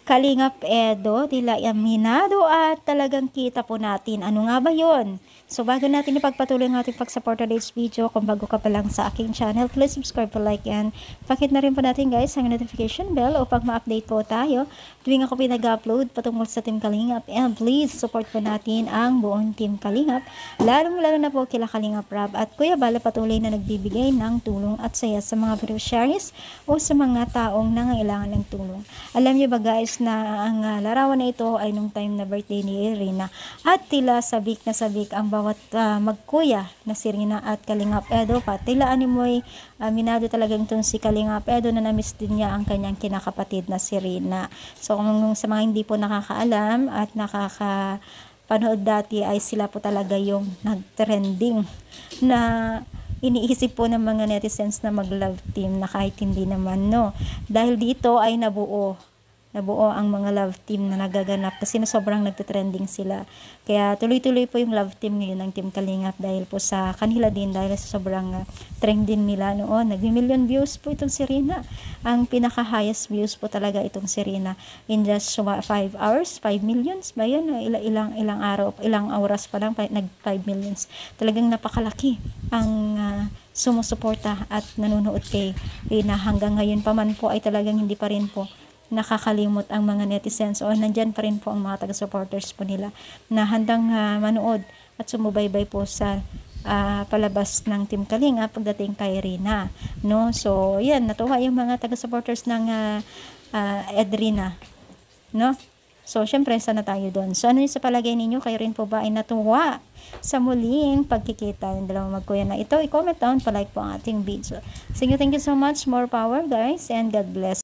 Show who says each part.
Speaker 1: Kalingap Edo, tila aminado at talagang kita po natin. Ano nga ba yon? So bago natin ipagpatuloy ang ating pag-support today's video, kung bago ka pa lang sa aking channel, please subscribe, like, and pakit na rin po natin guys ang notification bell upang ma-update po tayo tuwing ako pinag-upload patungkol sa Team Kalingap. And please support po natin ang buong Team Kalingap, lalong-lalo na po kila Kalingap Rob at Kuya Bala, patuloy na nagbibigay ng tulong at saya sa mga video shares o sa mga taong nangailangan ng tulong. Alam niyo ba guys na ang larawan na ito ay nung time na birthday ni Irina at tila sabik na sabik ang bawat magkuya na si Rina at Kalingap Edo pa. Tila animoy minado talagang itong si Kalingap Edo na namiss din niya ang kanyang kinakapatid na si Rina. So kung sa mga hindi po nakakaalam at nakakapanood dati ay sila po talaga yung nag-trending na iniisip po ng mga netizens na mag-love team na kahit hindi naman, no. Dahil dito ay nabuo ang mga love team na nagaganap kasi na sobrang nagte-trending sila. Kaya tuloy-tuloy po yung love team ngayon ng Team Kalingap dahil po sa kanila din, dahil sa sobrang trending nila noon. Nag-million views po itong si Rina. Ang pinaka-highest views po talaga itong si Rina. In just 5 hours, 5 millions ba yan? Ilang araw, ilang oras pa lang, nag-5 millions. Talagang napakalaki ang sumusuporta at nanonood kay Rina. Hanggang ngayon pa man po ay talagang hindi pa rin po nakakalimot ang mga netizens o nandyan pa rin po ang mga taga-supporters po nila na handang manood at sumubaybay po sa palabas ng Team Kalingap pagdating kay Rina, no? So yan, natuwa yung mga taga-supporters ng Edrina, no? So syempre sana tayo doon. So ano yung sa palagay ninyo, kayo rin po ba ay natuwa sa muling pagkikita ng dalawang magkuya na ito? I-comment down, pa-like po ang ating video. So thank you so much, more power guys, and God bless.